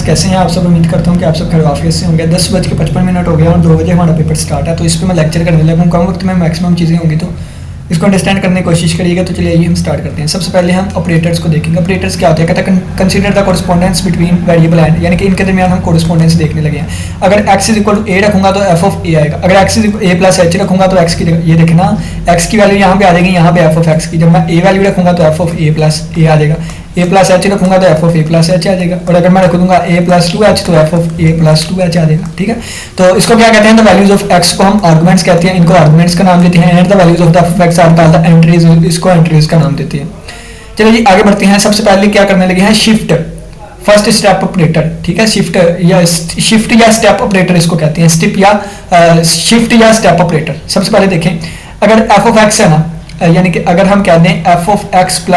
कैसे हैं आप सब। उम्मीद करता हूँ कि आप सब खैर वाफियत से होंगे। 10:55 हो गया और 2 बजे हमारा पेपर स्टार्ट है, तो इस पर मैं लेक्चर करने लगा हूँ। कम वक्त में मैक्सिमम चीज़ें होंगी, तो इसको अंडरस्टैंड करने की कोशिश करिएगा। तो चलिए आइए हम स्टार्ट करते हैं। सबसे पहले हम ऑपरेटर्स को देखेंगे। ऑपरेटर्स क्या होते हैं, कहता है consider the correspondence between variable and, यानी कि इनके दरमियान हम कोरस्पोंडेंस देखने लगे हैं। अगर x = a रखूंगा तो f ऑफ a आएगा। अगर x a + h रखूंगा तो x की, ये देखना x की वैल्यू यहाँ पे आ जाएगी, यहाँ पे f ऑफ x की। जब मैं a वैल्यू रखूंगा तो f ऑफ a + a आ जाएगा। a + h रखूंगा तो f ऑफ a + h आ जाएगा। और अगर मैं रख दूंगा a + 2h तो f ऑफ a + 2h आ जाएगा। ठीक है, तो इसको क्या कहते हैं, द वैल्यूज ऑफ x को हम आर्गुमेंट्स कहते हैं, इनको आर्गुमेंट्स का नाम देते हैं। And the values of the f of x are called the entries, इसको एंट्रीज का नाम देते हैं। चलिए जी आगे बढ़ते हैं। सबसे पहले क्या करने लगे हैं, शिफ्ट फर्स्ट स्टेप ऑपरेटर। ठीक है, शिफ्ट या स्टेप ऑपरेटर इसको कहते हैं, शिफ्ट या स्टेप ऑपरेटर। सबसे पहले देखें, अगर f ऑफ x है ना, यानी कि अगर हम कह दें f ऑफ x +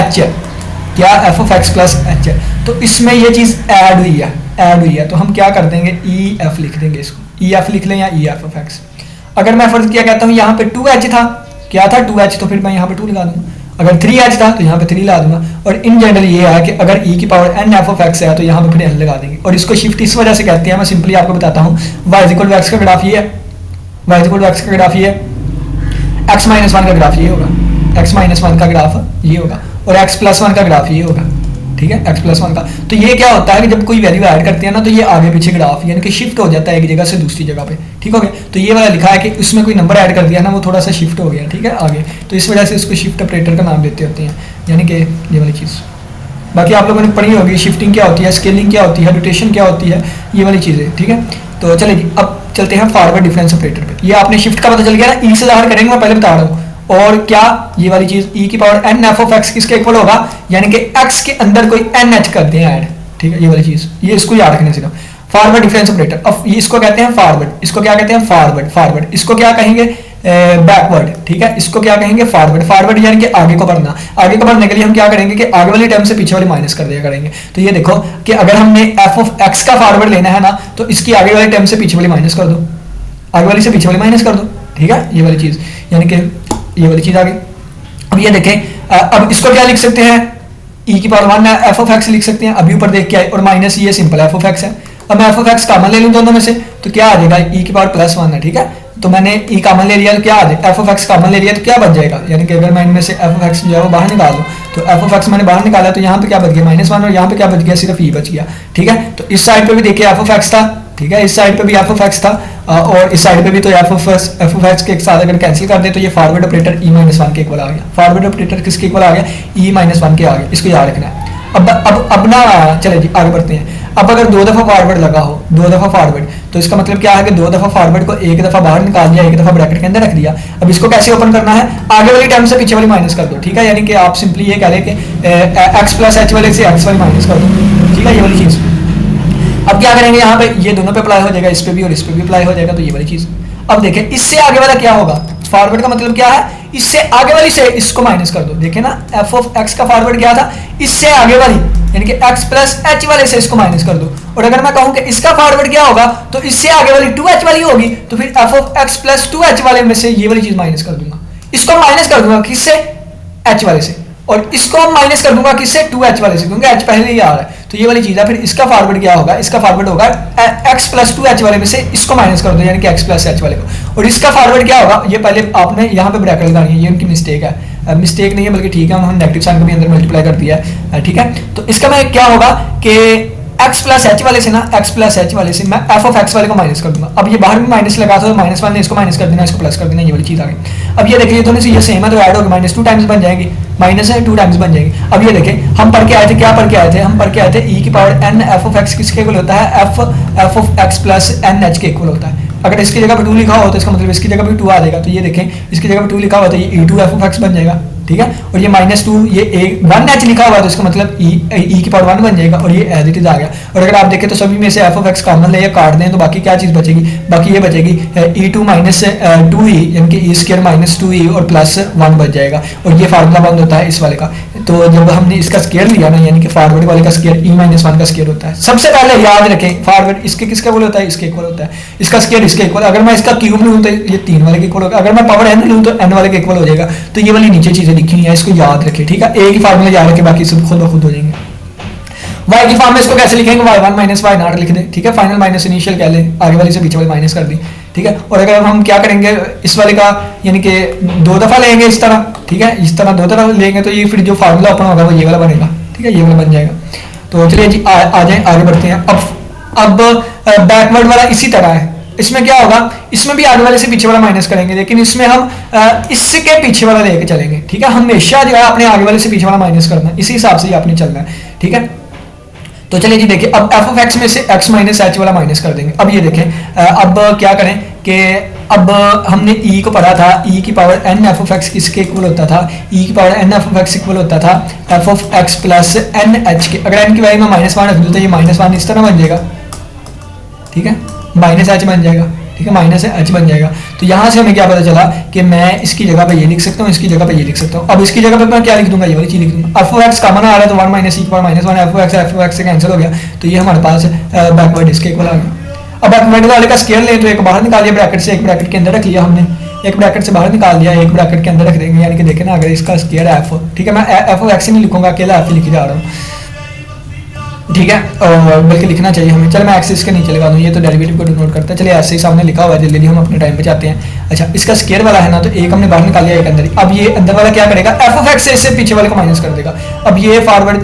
h, क्या f ऑफ x + h है, तो इसमें ये चीज ऐड हुई है, तो हम क्या कर देंगे, EF लिख देंगे। इसको EF लिख लें या EF ऑफ x। अगर मैं फर्ज क्या कहता हूँ, यहाँ पे 2h था, क्या था 2h, तो फिर मैं यहाँ पे 2 लगा दूंगा। अगर 3h था तो यहाँ पे 3 लगा दूंगा। और इन जनरल ये है कि अगर e⁻n f ऑफ x है तो यहाँ पे फिर n लगा देंगे। और इसको शिफ्ट इस वजह से कहते हैं, मैं सिंपली आपको बताता हूँ। y = x का ग्राफ ये है, y = x का ग्राफ ये है, x - 1 का ग्राफ ये होगा, x - 1 का ग्राफ ये होगा, और x + 1 का ग्राफ ये होगा। ठीक है, x + 1 का। तो ये क्या होता है कि जब कोई वैल्यू ऐड करते हैं ना, तो ये आगे पीछे ग्राफ यानी कि शिफ्ट हो जाता है एक जगह से दूसरी जगह पे। ठीक हो गया, तो ये वाला लिखा है कि उसमें कोई नंबर ऐड कर दिया ना, वो थोड़ा सा शिफ्ट हो गया। ठीक है, आगे, तो इस वजह से इसको शिफ्ट ऑपरेटर का नाम देते होते हैं, यानी कि ये वाली चीज़। बाकी आप लोगों ने पढ़ी होगी, शिफ्टिंग क्या होती है, स्केलिंग क्या होती है, रोटेशन क्या होती है, ये वाली चीज़ें। ठीक है, तो चलिए जी अब चलते हैं फॉरवर्ड डिफरेंस ऑपरेटर पे। ये आपने शिफ्ट का पता चल गया ना, ई से ज़ाहिर करेंगे, मैं पहले बता रहा हूँ। और क्या ये वाली चीज e⁻n f ऑफ x किसके इक्वल होगा, यानी कि x के अंदर कोई nh करते हैं ऐड। ठीक है, ये वाली चीज, ये इसको याद रखने सिर्फ। फॉरवर्ड डिफरेंस ऑपरेटर, अब ये इसको कहते हैं फॉरवर्ड, इसको क्या कहते हैं फॉरवर्ड, इसको क्या कहेंगे बैकवर्ड। ठीक है, इसको क्या कहेंगे फॉरवर्ड यानी कि आगे को बढ़ना। आगे को बढ़ने के लिए हम क्या करेंगे कि आगे वाली टर्म से पीछे वाली माइनस कर दिया करेंगे। तो ये देखो कि अगर हमने f ऑफ x का फॉरवर्ड लेना है ना, तो इसकी आगे वाली टर्म से पीछे वाली माइनस कर दो, आगे वाली से पीछे वाली माइनस कर दो। ठीक है, ये वाली चीज, यानी कि ये वाली चीज आ गई। अब ये देखें, अब इसको क्या लिख सकते हैं, e⁻1 f ऑफ x लिख सकते हैं। अभी ऊपर देख के आए, और माइनस ये सिंपल f ऑफ x है। अब मैं f ऑफ x कॉमन ले लूं दोनों में से, तो क्या आ जाएगा, e⁻+1 है। ठीक है, तो मैंने e कॉमन ले लिया तो क्या आ जाएगा, f ऑफ x कॉमन ले लिया तो क्या बच जाएगा, यानी कि अगर मैं इनमें से f ऑफ x जो है वो बाहर निकाल दूं, तो f ऑफ x मैंने बाहर निकाला, तो यहाँ पे क्या बच गया -1, और यहाँ पे क्या बच गया, सिर्फ e बच गया। ठीक है, तो इस साइड पे भी देखिए f ऑफ x था। ठीक है, इस साइड पे भी f ऑफ x था, और इस साइड पे भी। तो f ऑफ x के साथ अगर कैंसिल कर दे तो ये फॉरवर्ड ऑपरेटर e-1 के इक्वल आ गया। फॉरवर्ड ऑपरेटर किसके इक्वल आ गया, e-1 के आ गया। इसको याद रखना है। अब ना चले जी आगे बढ़ते हैं। अब अगर 2 दफा फॉरवर्ड लगा हो, 2 दफा फॉरवर्ड, तो इसका मतलब क्या है कि 2 दफा फॉरवर्ड को 1 दफा बाहर निकाल दिया, 1 दफा ब्रैकेट के अंदर रख दिया। अब इसको कैसे ओपन करना है, आगे वाली टर्म से पीछे वाली माइनस कर दो। ठीक है, यानी कि आप सिंपली ये कह लें कि x + h वाले से x वाली माइनस कर दो। ठीक है, ये वाली चीज़। अब क्या करेंगे, यहाँ पे ये दोनों पे अप्लाई हो जाएगा, इस पे भी और इस पे भी अप्लाई हो जाएगा, तो ये वाली चीज। अब देखें, इससे आगे वाला क्या होगा, फॉरवर्ड का मतलब क्या है, इससे आगे वाली से इसको माइनस कर दो। देखें ना, f ऑफ x का फॉरवर्ड क्या था, इससे आगे वाली यानी कि x + h वाले से इसको माइनस कर दो। और अगर मैं कहूं कि इसका फॉरवर्ड क्या होगा, तो इससे आगे वाली 2h वाली होगी, तो फिर f ऑफ x + 2h वाले में से ये वाली चीज माइनस कर दूंगा। इसको माइनस कर दूंगा किससे, h वाले से, और इसको माइनस कर दूंगा किससे, 2h वाले से, क्योंकि h पहले ही आ रहा है। तो ये वाली चीज है। फिर इसका फॉरवर्ड क्या होगा, इसका फॉरवर्ड होगा x + 2h वाले में से इसको माइनस कर दो, यानी कि x + h वाले को। और इसका फॉरवर्ड क्या होगा, ये पहले आपने यहाँ पे ब्रैकेट लगानी है, ये उनकी मिस्टेक है, मिस्टेक नहीं है बल्कि ठीक है, उन्होंने नेगेटिव साइन को भी अंदर मल्टीप्लाई कर दिया है। ठीक है, तो इसका मैं क्या होगा कि x + h वाले से ना, x + h वाले से मैं f ऑफ x वाले को माइनस कर दूंगा। अब ये बाहर भी माइनस लगा था, तो -1 ने इसको माइनस कर देना, इसको प्लस कर देना, ये वाली चीज आ गई। अब ये देखिए दोनों से ये सेम है, तो ऐड होगा, -2 टाइम्स बन जाएंगे, माइनस है 2 टाइम्स बन जाएंगे। अब ये देखें, हम पढ़ के आए थे, क्या पढ़ के आए थे, हम पढ़ के आए थे e⁻n f ऑफ x किसके इक्वल होता है, f of x + n h के इक्वल होता है। अगर इसकी जगह पर 2 लिखा हो तो इसका मतलब इसकी जगह पर 2 आ जाएगा। तो ये देखें, इसकी जगह पर 2 लिखा हुआ तो ये e2 f ऑफ x बन जाएगा। ठीक है, और ये -2, ये 1h लिखा हुआ है, तो इसका मतलब e⁻1 बन जाएगा, और ये एज इट इज आ गया। और अगर आप देखें तो सभी में से f ऑफ x कॉमन ले या काट दें, तो बाकी क्या चीज़ बचेगी, बाकी ये बचेगी e2 - 2e, यानी कि e² - 2e और +1 बच जाएगा। और ये फार्मूला बंद होता है इस वाले का। तो जब हमने इसका स्केयर लिया ना, यानी कि फॉरवर्ड वाले का स्केयर e-1 का स्केयर होता है। सबसे पहले याद रखें, फॉरवर्ड इसके किसके इक्वल होता है, इसके इक्वल होता है, इसका स्केयर इसके इक्वल। अगर मैं इसका क्यूब लूँ तो ये 3 वाले के इक्वल होगा, अगर मैं पावर n लूँ तो n वाले के इक्वल हो जाएगा। तो ये वाली नीचे चीजें लिखी हुई है, इसको याद रखें। ठीक है, एक ही फार्मूला याद रखें, बाकी सब खुद ब खुद हो जाएंगे। वाई की फॉर्म में इसको कैसे लिखेंगे, Y one minus Y naught लिख दें, ठीक है, फाइनल माइनस इनिशियल कह लें, आगे वाली से पीछे वाली माइनस कर दी, ठीक है। और अगर हम क्या करेंगे इस वाले का, यानी कि 2 दफ़ा लेंगे इस तरह, ठीक है, इस तरह 2 तरह लेंगे तो ये फिर जो फार्मूला ओपन होगा वो ये वाला बनेगा, ठीक है, ये वाला बन जाएगा। तो चलिए जी आ जाए आगे बढ़ते हैं। अब बैकवर्ड वाला इसी तरह है, इसमें क्या होगा, इसमें भी आगे वाले से पीछे वाला माइनस करेंगे, लेकिन इसमें हम इसके पीछे वाला लेके चलेंगे, ठीक है, हमेशा जो है अपने आगे वाले से पीछे वाला माइनस करना है, इसी हिसाब से ही आपने चलना है, ठीक है। तो चलिए जी देखिए, अब एफ ऑफ एक्स में से एक्स माइनस एच वाला माइनस कर देंगे। अब ये देखें, अब क्या करें कि अब हमने e को पढ़ा था, e की power n F of X किसके इक्वल होता था, e की power n F of X equal होता था F of X plus N H के। अगर n की वैल्यू में -1 रख दूँ तो ये -1 इस तरह बन जाएगा, ठीक है, माइनस एच बन जाएगा, ठीक है, माइनस एच बन जाएगा। तो यहाँ से हमें क्या पता चला कि मैं इसकी जगह पे ये लिख सकता हूँ, इसकी जगह पे ये लिख सकता हूँ। अब इसकी जगह पे मैं क्या लिख दूंगा, ये वाली चीज लिख दूंगा। एफ ऑफ एक्स कॉमन आ रहा है तो 1 माइनस e की पावर -1 एफ ऑफ एक्स से कैंसिल हो गया, तो ये हमारे पास बैकवर्ड इसके इक्वल आ गया। अब बैकवर्ड वाले का स्केयर लें तो एक बाहर निकाल लिया ब्रैकेट से, एक ब्रैकेट के अंदर रख लिया हमने, एक ब्रैकेट से बाहर निकाल लिया, एक ब्रैकेट के अंदर रख देंगे, यानी कि देखें ना, अगर इसका स्केयर है एफ, ठीक है, मैं एफ ऑफ एक्स नहीं लिखूंगा, अकेला एफ लिख जा रहा हूँ, ठीक है, और बल्कि लिखना चाहिए हमें। चलो मैं एक्सिस के नीचे लगा दूँ, ये तो डेरिवेटिव को डिनोट करता है। चलिए ऐसे ही सामने लिखा हुआ है, जल्दी हम अपने टाइम पे जाते हैं। अच्छा, इसका स्केयर वाला है ना, तो एक हमने बाहर निकाल लिया, एक अंदर। अब ये अंदर वाला क्या करेगा, एफ ऑफ एक्स से इससे पीछे वाले को माइनस कर देगा। अब ये फॉरवर्ड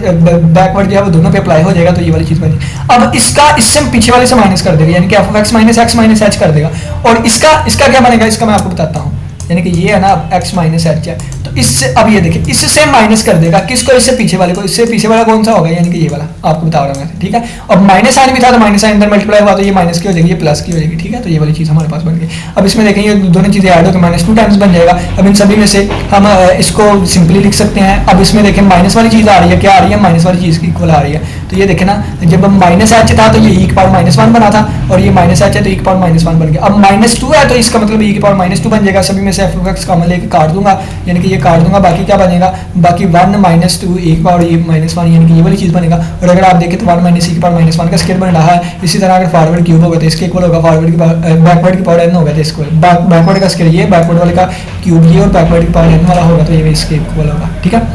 बैकवर्ड जो है वो दोनों पे अप्लाई हो जाएगा, तो ये वाली चीज बनी। अब इसका इससे पीछे वाले से माइनस कर देगा, यानी कि F of x minus H कर देगा। और इसका क्या बनेगा, इसका मैं आपको बताता हूँ, यानी कि ये है ना एक्स माइनस एच है, तो इससे अब ये देखिए इससे माइनस कर देगा किसको, इससे पीछे वाले को। इससे पीछे वाला कौन सा होगा, यानी कि ये वाला आपको बता रहा हूँ मैं, ठीक है। अब माइनस साइन भी था तो माइनस साइन अंदर मल्टीप्लाई हुआ तो ये माइनस की हो जाएगी, ये प्लस की हो जाएगी, ठीक है। तो ये वाली चीज़ हमारे पास बन गई। अब इसमें देखें ये दोनों चीज़ें ऐड होकर -2 टाइम्स बन जाएगा। अब इन सभी में से हम इसको सिंपली लिख सकते हैं। अब इसमें देखें माइनस वाली चीज़ आ रही है, क्या आ रही है, माइनस वाली चीज़ की इक्वल आ रही है। तो ये देखें ना, जब माइनस एच था तो ये e की पावर -1 बना था, और ये माइनस एच है तो e की पावर -1 बन गया। अब -2 है तो इसका मतलब e की पावर -2 बन जाएगा। सभी में से एफ ऑफ एक्स कॉमन लेके काट दूंगा, यानी कि ये काट दूंगा, बाकी क्या बनेगा, बाकी 1 - 2 e की पावर -1, यानी कि ये वाली चीज़ बनेगा। और अगर आप देखें तो 1 - e की पावर -1 का स्केयर बन रहा है। इसी तरह अगर फॉरवर्ड क्यूब होगा तो इसके इक्वल होगा, फॉरवर्ड की बैकवर्ड की पावर n होगा तो इसको बैकवर्ड का स्केयर ये, बैकवर्ड वाले का क्यूब ये, और बैकवर्ड की पावर n वाला होगा तो ये इसके इक्वल होगा, ठीक है।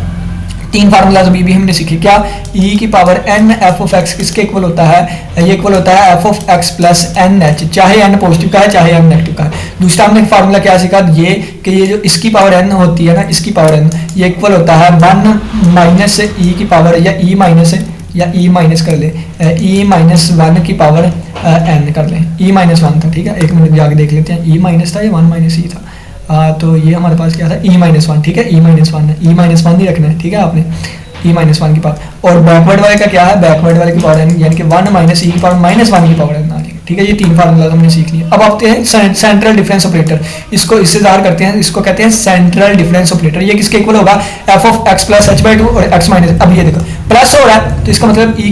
3 फार्मूलाज अभी भी हमने सीखे। क्या, e की power n F of X किसके इक्वल होता है, ये इक्वल होता है F of X plus N H, चाहे n पॉजिटिव का है चाहे n नेगेटिव का है। दूसरा हमने फार्मूला क्या सीखा, ये कि ये जो इसकी पावर n होती है ना, इसकी पावर n ये इक्वल होता है 1 माइनस e की पावर, या e माइनस या e माइनस कर ले, e -1 की पावर n कर लें, e -1 था, ठीक है। 1 मिनट जाके देख लेते हैं, e माइनस था या 1 - e था। तो ये हमारे पास क्या था, e -1, ठीक है, e -1 है, e -1 ही रखना है, ठीक है आपने, e -1 की पावर। और बैकवर्ड वाले का क्या है, बैकवर्ड वाले की पावर n, यानी कि 1 - e की पावर -1 की पावर n आ जाएगी, ठीक है। ये 3 फार्मूला हमने सीख लिए। अब आते हैं सेंट्रल डिफरेंस ऑपरेटर, इसको इससे ज़ाहिर करते हैं, इसको कहते हैं सेंट्रल डिफरेंस ऑपरेटर। ये किसके इक्वल होगा, F of X plus h/2 और x माइनस, अब ये देखो प्लस हो रहा है तो इसका मतलब e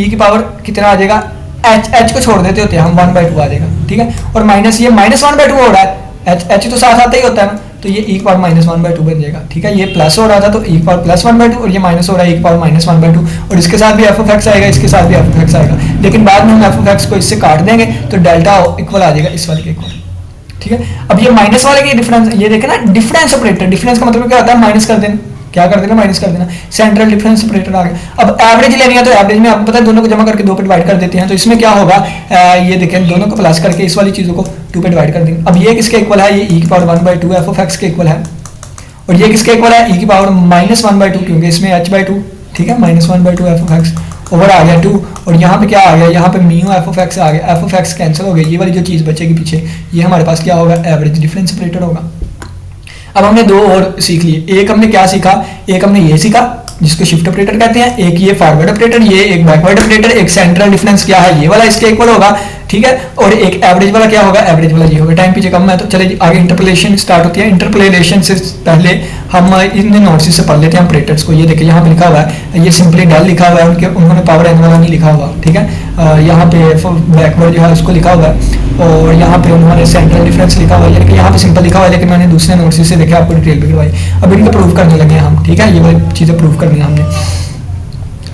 की पावर कितना आ जाएगा, h को छोड़ देते होते हैं हम, 1/2 आ जाएगा, ठीक है। और माइनस ये -1/2 हो रहा है, h तो साथ आता ही होता है ना, तो ये e की पावर -1/2 बन जाएगा, ठीक है। ये प्लस हो रहा था तो e की पावर +1/2, और ये माइनस हो रहा है e की पावर -1/2, और इसके साथ भी एफ ऑफ एक्स आएगा, इसके साथ भी एफ ऑफ एक्स आएगा, लेकिन बाद में हम एफ ऑफ एक्स को इससे काट देंगे तो डेल्टा इक्वल आ जाएगा इस वाले के इक्वल, ठीक है। अब ये माइनस वाले की डिफरेंस, ये देखें ना, डिफरेंस ऑपरेटर, डिफरेंस का मतलब क्या होता है, माइनस कर देना, क्या कर देना, माइनस कर देना, सेंट्रल डिफरेंस ऑपरेटर आ गया। अब एवरेज लेनी है तो एवरेज में आपको पता है दोनों को जमा करके 2 पे डिवाइड कर देते हैं, तो इसमें क्या होगा, ये देखें दोनों को प्लस करके इस वाली चीज़ों को 2 पे डिवाइड कर देंगे। अब ये किसके इक्वल है, ये e की पावर 1/2 एफ ऑफ एक्स के इक्वल है, और ये किसके इक्वल है, e की पावर -1/2, क्योंकि इसमें h/2, ठीक है, -1/2 एफ ऑफ एक्स ओवर आ गया 2, और यहाँ पे क्या आ गया, यहाँ पे म्यू एफ ऑफ एक्स आ गया, एफ ऑफ एक्स कैंसिल हो गया, ये वाली जो चीज़ बचेगी पीछे, ये हमारे पास क्या होगा, एवरेज डिफरेंस ऑपरेटर होगा। अब हमने 2 और सीख लिए, एक हमने क्या सीखा, एक हमने ये सीखा जिसको शिफ्ट ऑपरेटर कहते हैं, एक ये फॉरवर्ड ऑपरेटर, ये एक बैकवर्ड ऑपरेटर, एक सेंट्रल डिफरेंस क्या है, ये वाला इसके इक्वल होगा, ठीक है। और एक एवरेज वाला क्या होगा, एवरेज वाला ये होगा। टाइम पीछे कम है तो चले आगे इंटरपोलेशन स्टार्ट होती है। इंटरपोलेशन से पहले हम इन नोट्स से पढ़ लेते हैं ऑपरेटर्स को। ये देखिए यहाँ पे लिखा हुआ है, ये सिंपली डेल लिखा हुआ है, उन्होंने पावर n वाला नहीं लिखा हुआ, ठीक है। यहाँ पे बैकवर्ड जो है उसको लिखा हुआ है, और यहाँ पे उन्होंने सेंट्रल डिफरेंस लिखा हुआ है, यानी कि यहाँ पे सिंपल लिखा हुआ है, लेकिन मैंने दूसरे नोट्स से देखा, आपको डिटेल भी करवाई। अब इनको प्रूव करने लगे हम, ठीक है, ये वाली चीज़ें प्रूव करनी है हमने।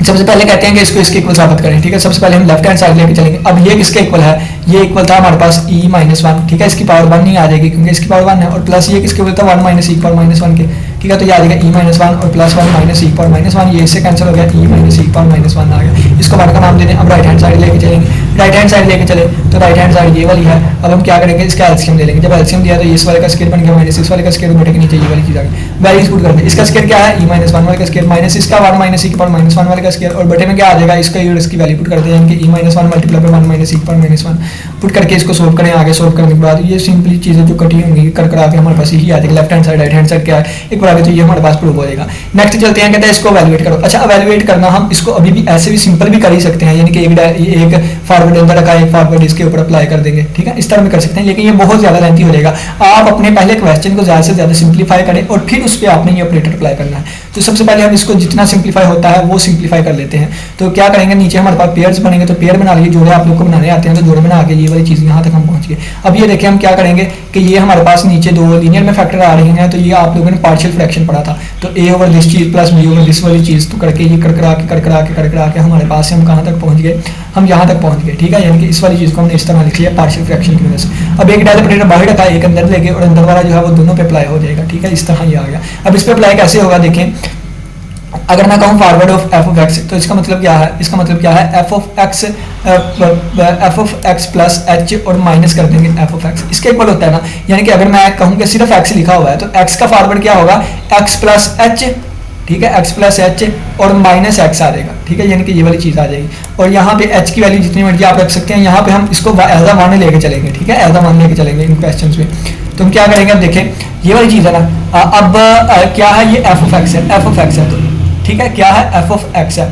सबसे पहले कहते हैं कि इसको इसके इक्वल साबित करें, ठीक है। सबसे पहले हम लेफ्ट हैंड साइड लेके चलेंगे। अब ये किसके इक्वल है, ये इक्वल था हमारे पास e -1, ठीक है, इसकी पावर 1 नहीं आ जाएगी क्योंकि इसकी पावर 1 है, और प्लस ये किसके इक्वल था 1 - e की पावर -1 के, ठीक है। तो ये आ जाएगा ई माइनस वन और प्लस वन माइनस ई पावर माइनस वन, ये इससे कैंसिल हो गया, ई माइनस ई पावर माइनस वन आ गया। इसको वन का नाम दे दें। अब राइट हैंड साइड लेके चलेंगे, राइट हैंड साइड लेके चले तो राइट हैंड साइड ये वाली है। अब हम क्या करेंगे, इसका एलसीएम ले लेंगे। जब एलसीएम दिया तो इस वाले का स्क्वायर बन गया माइनस इस वाले का स्क्वायर, बटे के नीचे ये वाली चीज आ गई। वैल्यूज पुट करते हैं। इसका स्क्वायर क्या है, ई माइनस वन वाले का स्क्वायर माइनस इसका वन माइनस ई की पावर माइनस वन वाले का स्क्वायर, और बटे में क्या आ जाएगा, इसका और इसकी वैल्यू पुट करते हैं कि e minus one multiply by one minus e की पावर माइनस वन पुट करके इसको सोल्व करें। आगे सोल्व करने के बाद ये सिंपली चीजें जो कटी होंगी कर करा के हमारे पास यही आ जाएगा। Left hand side right hand side क्या है एक बार आगे तो ये हमारे पास प्रूव हो जाएगा। नेक्स्ट चलते हैं, कहते हैं इसको एवेलुएट करो। अच्छा एवेलुएट करना हम इसको अभी भी ऐसे भी सिंपल भी कर ही सकते हैं, यानी कि एक फॉरवर्ड अंदर रखा एक फॉरवर्ड इसके ऊपर अप्लाई कर देंगे, ठीक है, इस तरह में कर सकते हैं, लेकिन ये बहुत ज्यादा लेंथी हो जाएगा। आप अपने पहले क्वेश्चन को ज्यादा से ज्यादा सिंप्लीफाई करें और फिर उस पर आपने ये ऑपरेटर अप्लाई करना है। तो सबसे पहले हम इसको जितना सिंप्लीफाई होता है वो सिंप्लीफाई कर लेते हैं। तो क्या करेंगे, नीचे हमारे पास पेयर्स बनेंगे तो पेयर बना लिए, जोड़े आप लोग को बनाने आते हैं तो जोड़े बना के ये वाली चीज यहाँ तक हम पहुंच गए। अब ये देखिए हम क्या करेंगे कि ये हमारे पास नीचे दो लीनियर में फैक्टर आ रहे हैं, तो ये आप लोगों ने पार्शियल फ्रैक्शन पढ़ा था, तो ए ओवर दिस चीज प्लस बी ओवर दिस वाली चीज तो करके ये कर के हमारे पास से हम कहाँ तक पहुंच गए, हम यहाँ तक पहुंच गए, ठीक है। यानी कि इस वाली चीज को हमने इस तरह लिख लिया पार्शियल फ्रैक्शन की वजह से। अब एक डायल ऑपरेटर बाहर रखा है, एक अंदर लेके और अंदर वाला जो है वो दोनों पे अप्लाई हो जाएगा, ठीक है, इस तरह ये आ गया। अब इस पे अप्लाई कैसे होगा देखें, अगर मैं कहूँ forward of F of x तो इसका मतलब क्या है, इसका मतलब क्या है F of X plus H और माइनस कर देंगे एफ ऑफ एक्स, इसके इक्वल होता है ना। यानी कि अगर मैं कहूँ कि सिर्फ एक्स लिखा हुआ है तो एक्स का फॉरवर्ड क्या होगा, एक्स प्लस एच, ठीक है, एक्स प्लस एच और माइनस एक्स आ जाएगा, ठीक है, यानी कि ये वाली चीज आ जाएगी। और यहाँ पे एच की वैल्यू जितनी मर्जी आप रख सकते हैं, यहाँ पे हम इसको एज अ वन लेके चलेंगे, ठीक है, एज अ वन लेके चलेंगे इन क्वेश्चंस में। तो हम क्या करेंगे, अब देखें ये वाली चीज है ना, अब क्या है, ये एफ ऑफ एक्स है, एफ ऑफ एक्स है, तो ठीक है, क्या है, एफ ऑफ एक्स है।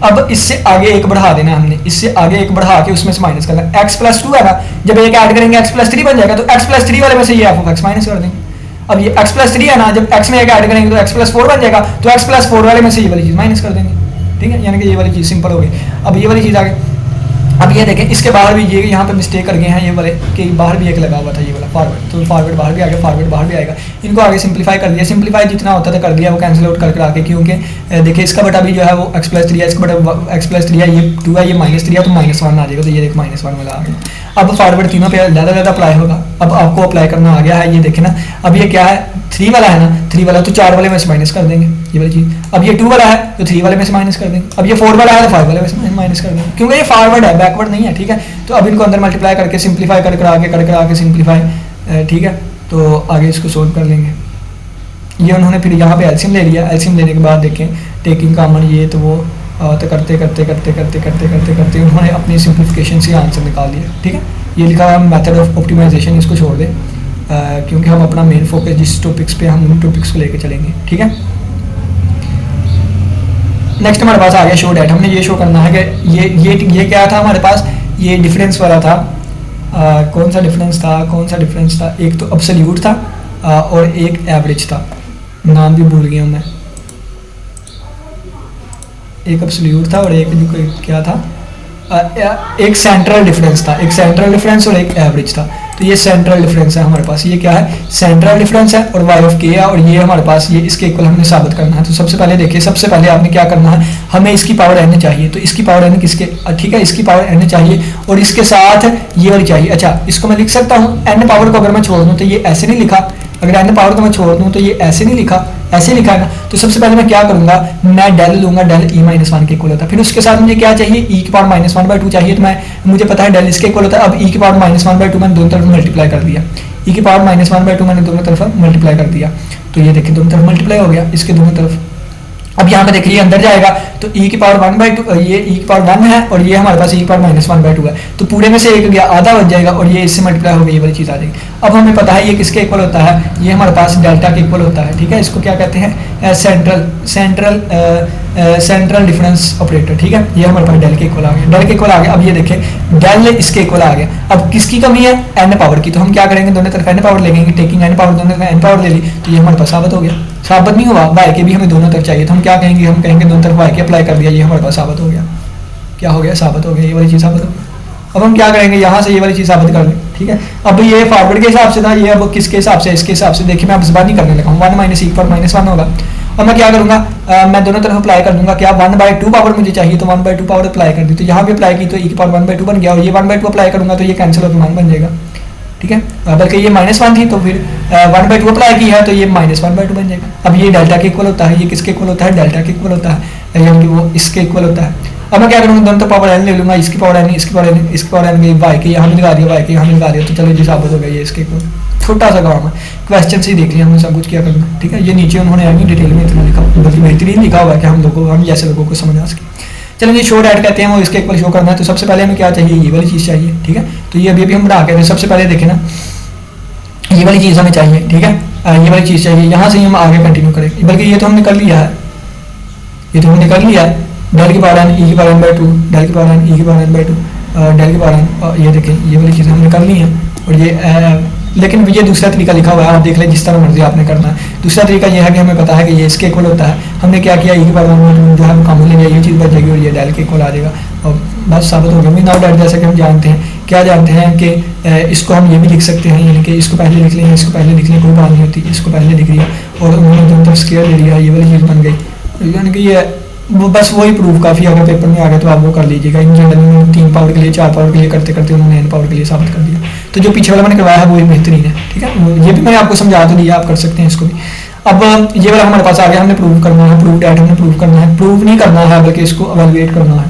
अब इससे आगे एक बढ़ा देना हमने, इससे आगे एक बढ़ा के उसमें से माइनस करना। एक्स प्लस टू है ना, जब एक ऐड करेंगे एक्स प्लस थ्री बन जाएगा, तो एक्स प्लस थ्री वाले में से ये एफ ऑफ एक्स माइनस कर देंगे। अब ये x प्लस थ्री है ना, जब x में एक ऐड करेंगे तो x प्लस फोर बन जाएगा, तो x प्लस फोर वाले में से ये वाली चीज माइनस कर देंगे, ठीक है, यानी कि ये वाली चीज सिंपल हो गई। अब ये वाली चीज आ गई। अब ये देखें इसके बाहर भी ये यहाँ पे मिस्टेक कर गए हैं ये वाले कि बाहर भी एक लगा हुआ था ये वाला फॉरवर्ड, तो फॉरवर्ड बाहर भी आ गया, फॉरवर्ड बाहर भी आएगा। इनको आगे सिंप्लीफाई कर दिया, सिंप्लीफाई जितना होता था कर दिया, वो कैंसिल आउट करके आके, क्योंकि देखिए इसका बटा भी जो है वो एक्स प्लस थ्री है, इसका बटा एक्स प्लस थ्री है, ये टू है, ये माइनस थ्री है, तो माइनस वन आ जाएगा, तो ये देखो माइनस वन वाला आ गया। अब फॉरवर्ड तीनों पे ज़्यादा अप्लाई होगा। अब आपको अप्लाई करना आ गया है, ये देखे ना, अब ये क्या है, थ्री वाला है ना, थ्री वाला तो चार वाले में से माइनस कर देंगे ये वाली चीज। अब ये टू वाला है तो थ्री वाले में से माइनस कर देंगे। अब ये फोर वाला है तो फाइव वाले में से माइनस कर देंगे, क्योंकि ये फॉरवर्ड है, बैकवर्ड नहीं है, ठीक है। तो अब इनको अंदर मल्टीप्लाई करके सिंप्लीफाई कर आके सिंप्लीफाई, ठीक है, तो आगे इसको सोल्व कर लेंगे। ये उन्होंने फिर यहाँ पे एलसीएम ले लिया, एलसीएम लेने के बाद देखें टेकिंग कॉमन ये तो वो तो करते उन्होंने अपनी सिंप्लीफिकेशन से आंसर निकाल लिया, ठीक है। ये लिखा हुआ मेथड ऑफ ऑप्टिमाइजेशन, इसको छोड़ दें क्योंकि हम अपना मेन फोकस जिस टॉपिक्स पे हम उन टॉपिक्स को लेके चलेंगे, ठीक है। नेक्स्ट हमारे पास आ गया शो डेट। हमने ये शो करना है कि ये क्या था हमारे पास, ये डिफरेंस वाला था। कौन सा डिफरेंस था, एक तो एब्सोल्यूट था और एक एवरेज था, नाम भी भूल गया हूँ मैं। एक एब्सोल्यूट था और एक क्या था, एक सेंट्रल डिफरेंस था, एक सेंट्रल डिफरेंस और एक एवरेज था। तो ये सेंट्रल डिफरेंस है हमारे पास, ये क्या है, सेंट्रल डिफरेंस है और वाई ऑफ के है, और ये हमारे पास ये इसके इक्वल हमने साबित करना है। तो सबसे पहले देखिए, सबसे पहले आपने क्या करना है, हमें इसकी पावर एन चाहिए, तो इसकी पावर एन किसके, ठीक है, इसकी पावर एन चाहिए और इसके साथ ये वाली चाहिए। अच्छा, इसको मैं लिख सकता हूँ एन पावर को अगर मैं छोड़ दूँ तो ये ऐसे नहीं लिखा, अगर एन पावर को मैं छोड़ दूँ तो ये ऐसे नहीं लिखा, ऐसे लिखा है ना। तो सबसे पहले मैं क्या करूंगा, मैं डेल लूंगा, डेल ई माइनस वन के इक्वल होता है। फिर उसके साथ मुझे क्या चाहिए, ई की power minus one by two चाहिए, तो मुझे पता है डेल इसके इक्वल होता है। अब ई की power minus one by two मैंने दोनों तरफ मल्टीप्लाई कर दिया, ई की power minus one by two मैंने दोनों तरफ मल्टीप्लाई कर दिया, तो ये देखिए दोनों तरफ मल्टीप्लाई हो गया, इसके दोनों तरफ। अब यहाँ पे देखिए ये अंदर जाएगा तो ई की पावर वन बाई टू, ये ई की पावर वन है और ये हमारे पास ई की power minus one by two है, तो पूरे में से एक गया, आधा बच जाएगा और ये इससे मल्टीप्लाई हो गई, ये वाली चीज़ आ जाएगी। अब हमें पता है ये किसके इक्वल होता है, ये हमारे पास डेल्टा के इक्वल होता है, ठीक है। इसको क्या कहते हैं, सेंट्रल डिफरेंस ऑपरेटर, ठीक है। ये हमारे पास डेल के इक्वल आ गया, डेल के इक्वल आ गया। अब ये देखें डेल इसके इक्वल आ गया। अब किसकी कमी है, एन पावर की, तो हम क्या करेंगे, दोनों तरफ एन पावर लेंगे, टेकिंग एन पावर, दोनों तरफ एन पावर ले ली, तो ये हमारे पास साबित हो गया। साबित नहीं हुआ, वाई के भी हमें दोनों तरफ चाहिए, तो हम क्या कहेंगे, हम कहेंगे दोनों तरफ वाई के अप्लाई कर दिया, ये हमारे पास साबित हो गया। क्या हो गया, साबित हो गया, ये वाली चीज़ साबित हो गई। अब हम क्या करेंगे, यहाँ से ये वाली चीज़ साबित कर लें, ठीक है। अब ये फॉरवर्ड के हिसाब से था, ये अब किसके हिसाब से, इसके हिसाब से। देखिए मैं अब इस बार नहीं करने लगा हूँ, वन माइनस ई पर माइनस वन होगा। अब मैं क्या करूँगा, मैं दोनों तरफ अप्लाई कर दूंगा, क्या वन बाई टू पावर मुझे चाहिए, तो one by two power apply कर दी, तो यहाँ भी अप्लाई की तो ई की पावर वन बाई टू बन गया, और ये वन बाई टू अप्लाई करूँगा तो ये कैंसिल होकर वन बन जाएगा, ठीक है, बल्कि ये -1 थी, तो फिर 1/2 अप्लाई की है तो ये -1/2 बन जाएगा। अब ये डेल्टा के इक्वल होता है, ये किसके इक्वल होता है, डेल्टा के इक्वल होता है, यानी कि वो इसके इक्वल होता है। अब मैं क्या करूँगा, दोनों तो पावर n ले लूँगा, इसकी पावर n, इसकी पावर n, इसकी पावर n, वाई के यहाँ भी लगा दिया, वाई के यहाँ भी लगा दिया, तो चलो जी साबित हो गया ये इसके इक्वल। छोटा सा काम है, क्वेश्चन से ही देख लिया हमने सब कुछ क्या करना, ठीक है। ये नीचे उन्होंने आगे डिटेल में इतना लिखा, बल्कि बेहतरीन लिखा हुआ है कि हम जैसे लोगों को समझ आ सके। चलो ये शो ऐड कहते हैं, वो इसके इक्वल शो करना है, तो सबसे पहले हमें क्या चाहिए, ये वाली चीज़ चाहिए, ठीक है। तो ये अभी हम बना के सबसे पहले देखें ना, ये वाली चीज़ हमें चाहिए, ठीक है, ये वाली चीज़ चाहिए, यहाँ से ही हम आगे कंटिन्यू करेंगे, बल्कि ये तो हमने कर लिया है, ये तो हमने कर लिया है, डेल की पावर n e की पावर n/2, डेल की पावर n e की पावर n/2, डेल की पावर n, ये देखें ये वाली चीज़ें हमने कर ली हैं। और ये लेकिन ये दूसरा तरीका लिखा हुआ है, आप देख लें जिस तरह मर्जी आपने करना है। दूसरा तरीका ये है कि हमें पता है कि ये इसके इक्वल होता है, हमने क्या किया, e की पावर n जो है हम कॉमन ले लिया, ये चीज़ बच जाएगी और ये डेल के इक्वल आ जाएगा और बस साबित हो गया। वी नाउ डेट, जैसा कि हम जानते हैं, क्या जानते हैं कि इसको हम ये भी लिख सकते हैं, यानी कि इसको पहले लिख लें, इसको पहले लिख लें, कोई बात नहीं होती, इसको पहले लिख लिया और उन्होंने दोनों तरफ स्क्वायर ले लिया, ये वाली चीज़ बन गई। यानी कि ये वो बस वही प्रूफ काफ़ी, अगर पेपर में आ गया तो आप वो कर लीजिएगा। इन जनरल में 3 पावर के लिए 4 पावर के लिए करते करते उन्होंने n पावर के लिए साबित कर दिया। तो जो पीछे वाला मैंने करवाया है वो बेहतरीन है, ठीक है, ये भी मैंने आपको समझा तो दिया, आप कर सकते हैं इसको भी। अब ये वाला हमारे पास आ गया, हमने प्रूव करना है, प्रूव डैट हमने प्रूव करना है, प्रूव नहीं करना है बल्कि इसको एवेलुएट करना है।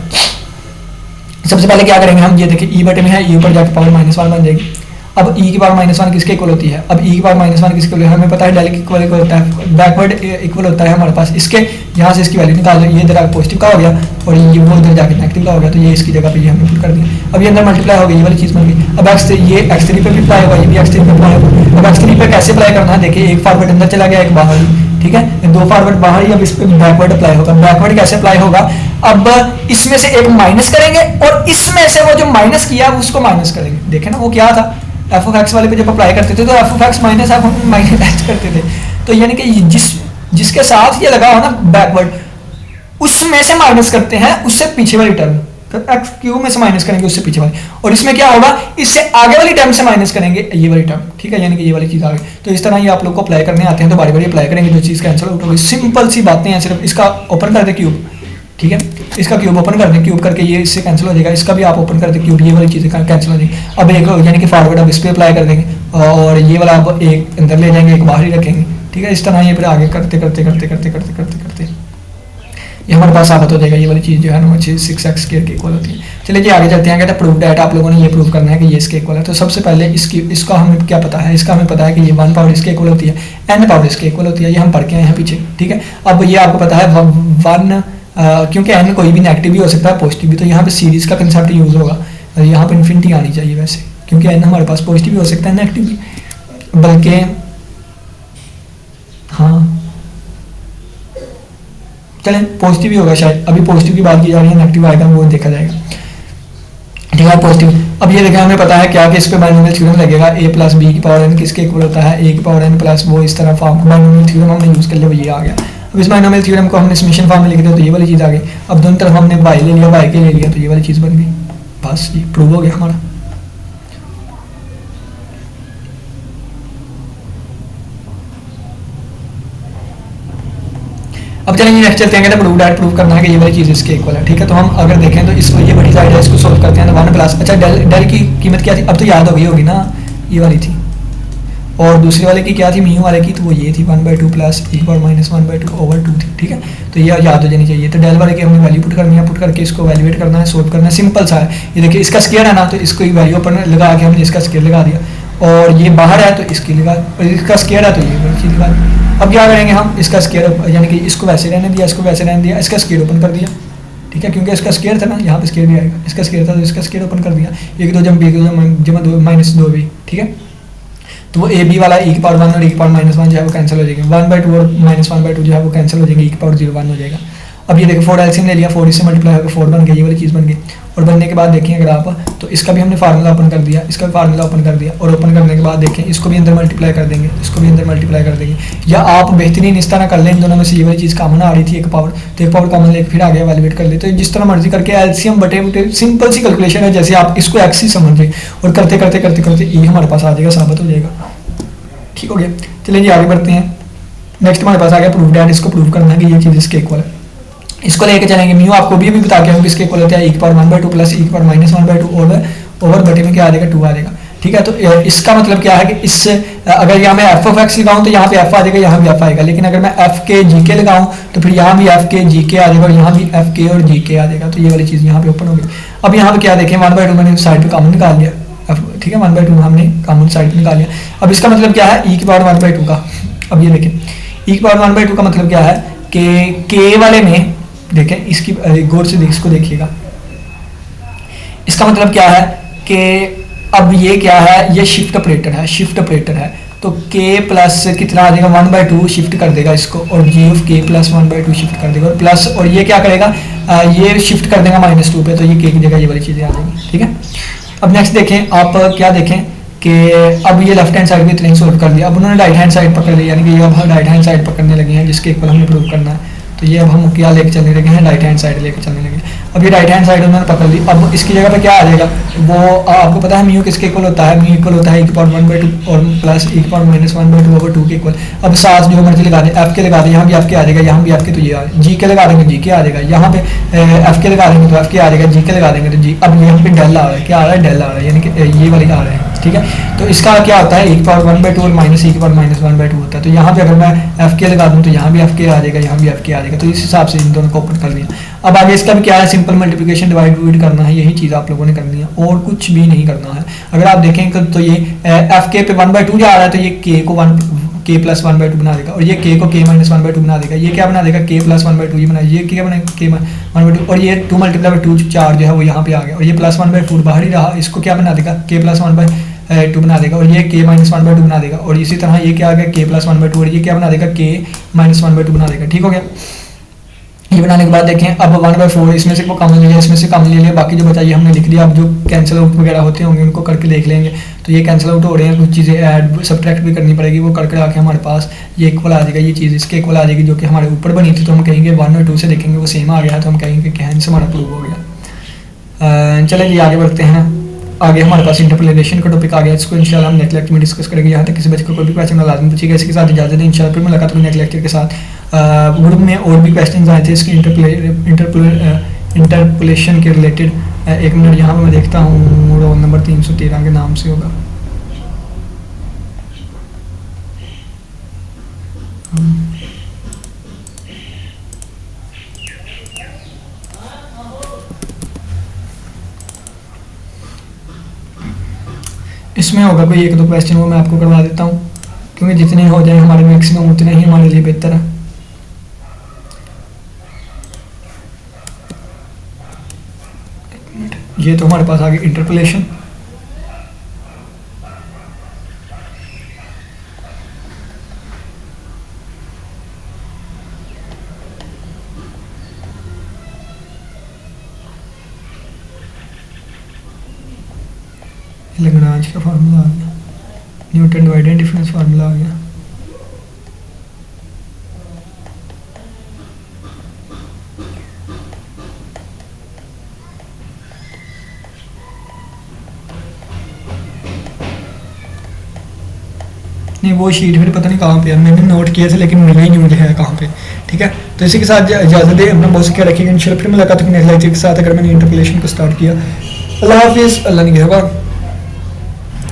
सबसे पहले क्या करेंगे हम, ये देखिए ई बटे में है, ई ऊपर जाकर पावर -1 बन जाएगी। अब e की पावर -1 किसके इक्वल होती है, अब e की पावर -1 किसके इक्वल है, हमें पता है डेल के इक्वल होता है, बैकवर्ड इक्वल होता है हमारे पास इसके, यहाँ से इसकी वैल्यू निकाल लो, ये इधर पॉजिटिव का हो गया और ये वो इधर जाके नेगेटिव का हो गया, तो ये इसकी जगह पे ये हमने पुट कर दिया। अब ये अंदर मल्टीप्लाई हो गई, ये वाली चीज़ बन गई। अब ये x3 पे भी अप्लाई होगा, ये भी x3 पे अप्लाई होगा। अब x3 पे कैसे अप्लाई करना है, देखिए एक फॉरवर्ड अंदर चला गया, एक बाहर, ठीक है, 2 फॉरवर्ड बाहर ही, अब इस पे बैकवर्ड अप्लाई होगा। बैकवर्ड कैसे अप्लाई होगा, अब इसमें से एक माइनस करेंगे और इसमें से वो जो माइनस किया उसको माइनस करेंगे। देखे ना वो क्या था, एफ ऑफ एक्स वाले पे जब अप्लाई करते थे तो F of x minus F of minus x करते थे, तो यानी कि जिसके साथ ये लगा हो ना बैकवर्ड, उसमें से माइनस करते हैं उससे पीछे वाली टर्म, तो एक्स क्यूब में से माइनस करेंगे उससे पीछे वाली, और इसमें क्या होगा, इससे आगे वाली टर्म से माइनस करेंगे ये वाली टर्म, ठीक है, यानी कि ये वाली चीज़ आ गई। तो इस तरह ये आप लोग को अप्लाई करने आते हैं तो बारी बारी अप्लाई करेंगे, जो चीज़ कैंसिल आउट होगी। सिंपल सी बातें हैं, सिर्फ इसका ओपन कर दे क्यूब, ठीक है, इसका क्यूब ओपन कर दें, क्यूब करके ये इससे कैंसिल हो जाएगा, इसका भी आप ओपन कर दें क्यूब, ये वाली चीज़ें कैंसिल हो जाएगी। अब एक यानी कि फॉरवर्ड अब इस पर अप्लाई कर देंगे और ये वाला अब एक अंदर ले जाएंगे, एक बाहर ही रखेंगे, ठीक है। इस तरह ये फिर आगे करते करते करते करते करते करते करते ये हमारे पास साबित हो जाएगा, ये वाली चीज़ जो है ना 6x के इक्वल होती है। चलिए जी आगे चलते हैं, कहते हैं प्रूव डैट, आप लोगों ने ये प्रूव करना है कि ये इसके इक्वल है। तो सबसे पहले इसका हमें क्या पता है, इसका हमें पता है कि ये 1 पावर इसके इक्वल होती है, n पावर इसके इक्वल होती है, ये हम पढ़ के आए हैं पीछे, ठीक है। अब ये आपको पता है 1 क्योंकि n कोई भी नेगेटिव भी हो सकता है पॉजिटिव भी, तो यहाँ पे सीरीज का कंसेप्ट यूज होगा, यहाँ पे इन्फिनिटी आनी चाहिए वैसे, क्योंकि n हमारे पास पॉजिटिव भी हो सकता है नेगेटिव भी, बल्कि हाँ चलें पॉजिटिव ही होगा शायद, अभी पॉजिटिव की बात की जा रही है, नेगेटिव आएगा वो देखा जाएगा, ठीक है पॉजिटिव। अब ये देखा हमें पता है क्या कि इस पे बाइनोमियल थ्योरम लगेगा, a प्लस बी की पावर n किसके इक्वल होता है, a की पावर n प्लस वो इस तरह फॉर्म बाइनोमियल थ्योरम हमने यूज़ कर लिया, ये आ गया। अब इस बाइनोमियल थ्योरम को हमने समेशन फॉर्म में लिख दिया तो ये वाली चीज़ आ गई। अब दोनों तरफ हमने y ले लिया, y के ले लिया, तो ये वाली चीज़ बन गई, बस ये प्रूव हो गया हमारा। अब चलेंगे नेक्स्ट चलते हैं, कहते हैं प्रूव डैट, प्रूव करना है कि ये वाली चीज़ इसके इक्वल है, ठीक है। तो हम अगर देखें तो इसको ये बड़ी साइड है, इसको सोल्व करते हैं, 1 प्लस, अच्छा डेल की कीमत क्या थी, अब तो याद हो गई होगी ना, ये वाली थी, और दूसरे वाले की क्या थी, म्यू वाले की, तो वो ये थी 1/2 प्लस e पावर -1/2 ओवर 2 थी, ठीक है। तो ये याद हो जानी चाहिए। तो डेल वाले की हमने वैल्यू पुट करनी है, पुट करके इसको वैल्यूएट करना है, सोल्व करना है, सिंपल सा है। ये देखिए इसका स्क्वायर है ना, तो इसको वैल्यू अपन लगा के हमने इसका स्क्वायर लगा दिया, और ये बाहर है तो इसकी लगा, और इसका स्क्वायर है तो ये चीज़ लगा दी। अब क्या करेंगे हम, इसका स्क्वायर यानी कि इसको वैसे रहने दिया, इसको वैसे रहने दिया, इसका स्क्वायर ओपन कर दिया, ठीक है, क्योंकि इसका स्क्वायर था ना, यहाँ पे स्क्वायर भी आएगा, इसका स्क्वायर था तो इसका स्क्वायर ओपन कर दिया, 1 2 जमा 2 -2 भी, ठीक है। तो वो ए बी वाला e की पावर 1 और e की पावर -1 जो है वो कैंसिल हो जाएगी, 1/2 और -1/2 जो है वो कैंसिल हो जाएगी, e की पावर 0 1 हो जाएगा। अब ये देखिए 4 एलसीएम ले लिया, 4 इससे मल्टीप्लाई होकर 4 बन गया, ये वाली चीज़ बन गई। और बनने के बाद देखें अगर आप, तो इसका भी हमने फार्मूला ओपन कर दिया, इसका भी फार्मूला ओपन कर दिया, और ओपन करने के बाद देखें इसको भी अंदर मल्टीप्लाई कर देंगे, इसको भी अंदर मल्टीप्लाई कर देंगे, या आप बेहतरीन इस तरह कर लें, इन दोनों में से ये वाली चीज़ कॉमन आ रही थी, एक पावर, तो एक पावर कॉमन लेकर फिर आगे वैल्यूएट कर ले, तो जिस तरह मर्जी करके एलसीएम बटे सिंपल सी कैलकुलेशन है, जैसे आप इसको एक्स ही समझिए, और करते करते करते करते ये हमारे पास आ जाएगा, साबित हो जाएगा, ठीक हो गया। चलिए जी आगे बढ़ते हैं, नेक्स्ट हमारे पास आ गया प्रूफ डैट, इसको प्रूव करना है कि ये चीज़ इसके इक्वल है, इसको लेके चलेंगे। म्यू आपको भी बता के हम किसके इक्वल होता है, e की पावर 1/2 प्लस e की पावर -1/2 ओवर बटे में क्या आ जाएगा 2 आ जाएगा। ठीक है। तो इसका मतलब क्या है कि इस अगर यहाँ मैं एफ ऑफ एक्स लगाऊं तो यहाँ पे एफ आ जाएगा, यहाँ भी एफ आएगा, लेकिन अगर मैं एफ के जी के लगाऊं तो फिर यहाँ भी एफ के जी के आ जाएगा और यहाँ भी एफ के और जी के आ जाएगा। तो ये वाली चीज़ यहाँ पे ओपन होगी। अब यहाँ पे क्या देखें, 1/2 मैंने साइड पे कॉमन निकाल लिया, ठीक है, 1/2 हमने कॉमन साइड पे निकाल लिया। अब इसका मतलब क्या है, ई की पावर 1/2 का। अब ये देखें ई की पावर 1/2 का मतलब क्या है कि के वाले में देखें, इसकी गौर से इसको देखिएगा, इसका मतलब क्या है कि अब ये क्या है, ये शिफ्ट ऑपरेटर है, शिफ्ट ऑपरेटर है। तो k प्लस कितना आ जाएगा, 1/2 शिफ्ट कर देगा इसको, और g of k plus 1/2 shift कर देगा, और प्लस, और ये क्या करेगा, ये शिफ्ट कर देगा -2 पे, तो ये k की जगह ये वाली चीज़ें आ जाएंगी, ठीक है। अब नेक्स्ट देखें, आप क्या देखें कि अब ये लेफ्ट हैंड साइड भी इतने ही सोल्व कर दिया। अब उन्होंने राइट हैंड साइड पकड़ लिया, यानी कि ये अब राइट हैंड साइड पकड़ने लगे हैं, जिसके इक्वल हमें प्रूव करना है। तो ये अब हम क्या लेके चलने लगे हैं, राइट हैंड साइड लेके चलने लगे। अब ये राइट हैंड साइड उन्होंने पकड़ ली। अब इसकी जगह पे क्या आ जाएगा, वो आपको पता है म्यू किसके इक्वल होता है, म्यू इक्वल होता है e की पावर 1/2 और प्लस e की पावर -1/2/2 के इक्वल। अब साथ जो मर्जी लगा दें, एफ के लगा दें, यहाँ भी एफ के आ जाएगा, यहाँ भी एफ के, तो ये जी के लगा देंगे, जी के आ जाएगा, यहाँ पे एफ के लगा देंगे तो एफ के आ जाएगा, जी के लगा देंगे तो जी। अब यहाँ पे डेल आ रहा है, क्या आ रहा है, डेल आ रहा है, यानी कि ये वाली आ रहा है, ठीक है। तो इसका क्या होता है, e की पावर 1/2 और माइनस e की पावर -1/2 होता है। तो यहाँ पे अगर मैं एफ के लगा दूँ तो यहाँ भी एफ के आ जाएगा, यहाँ भी एफ के आ जाएगा। तो इस हिसाब से इन दोनों को ओपन कर लिया। अब आगे इसका भी क्या है, सिंपल मल्टीप्लिकेशन डिवाइड करना है, यही चीज़ आप लोगों ने करनी है और कुछ भी नहीं करना है। अगर आप देखें तो ये एफ के पे 1/2 जा रहा है, तो ये के को k प्लस 1/2 बना देगा, और ये k को k माइनस 1/2 बना देगा। ये क्या बना देगा, k प्लस 1/2 ये बना, ये क्या बना k 1/2, और ये 2 × 2 4 जो है वो यहाँ पे आ गया, और ये प्लस 1/4 बाहर ही रहा, इसको क्या बना देगा, k प्लस 1/2 बना देगा, और ये k माइनस 1/2 बना देगा, और इसी तरह ये क्या आ गया, k प्लस 1/2, और ये क्या बना देगा, k माइनस 1/2 बना देगा, ठीक हो गया। ये बनाने के बाद देखें, अब 1/4 इसमें से को कॉमन ले लिया, इसमें से कॉमन ले लिया, बाकी जो बचा ये हमने लिख दिया। अब जो कैंसिल आउट वगैरह होते होंगे उनको करके देख लेंगे। तो ये कैंसिल आउट हो रहे हैं, कुछ चीज़ें ऐड सब्ट्रैक्ट भी करनी पड़ेगी, वो करके आके हमारे पास ये इक्वल आ जाएगा, ये चीज़ इसके इक्वल आ जाएगी जो कि हमारे ऊपर बनी थी। तो हम कहेंगे 1 और 2 से देखेंगे वो सेम आ गया, तो हम कहेंगे कि हैंस हमारा प्रूव हो गया। चलें जी आगे बढ़ते हैं। आगे हमारे पास इंटरपोलेशन का टॉपिक आ गया, इसको इंशाल्लाह हम नेक्स्ट लेक्चर में डिस्कस करेंगे। यहाँ तक किसी बच्चे को कोई भी क्वेश्चन लाजमी पूछिएगा। इसके साथ इजाज़त दें, इंशाल्लाह फिर मुलाकात होगी नेक्स्ट लेक्चर के साथ। ग्रुप में और भी क्वेश्चन आए थे इसके इंटरपोलेशन के रिलेटेड। एक मिनट यहाँ पर मैं देखता हूँ, रोल नंबर 313 के नाम से होगा। इसमें होगा कोई 1-2 क्वेश्चन, वो मैं आपको करवा देता हूँ, क्योंकि जितने हो जाए हमारे मैक्सिमम उतने ही हमारे लिए बेहतर है। ये तो हमारे पास आ गया इंटरपोलेशन। लैग्रांज का फार्मूला आ गया, न्यूटन डिवाइडेड डिफरेंस फार्मूला आ गया। नहीं वो शीट फिर पता नहीं कहाँ पे है, मैंने नोट किया था लेकिन मिला ही नहीं मुझे है कहाँ पे, ठीक है। तो इसी के साथ इजाज़त दे, अपना बहुत क्या रखिएगा। इंशाल्लाह फिर मुलाकात होगी नेक्स्ट लेक्चर के साथ। अगर मैंने इंटरपोलेशन को स्टार्ट किया, अल्लाह हाफिज़, अल्लाह ने होगा।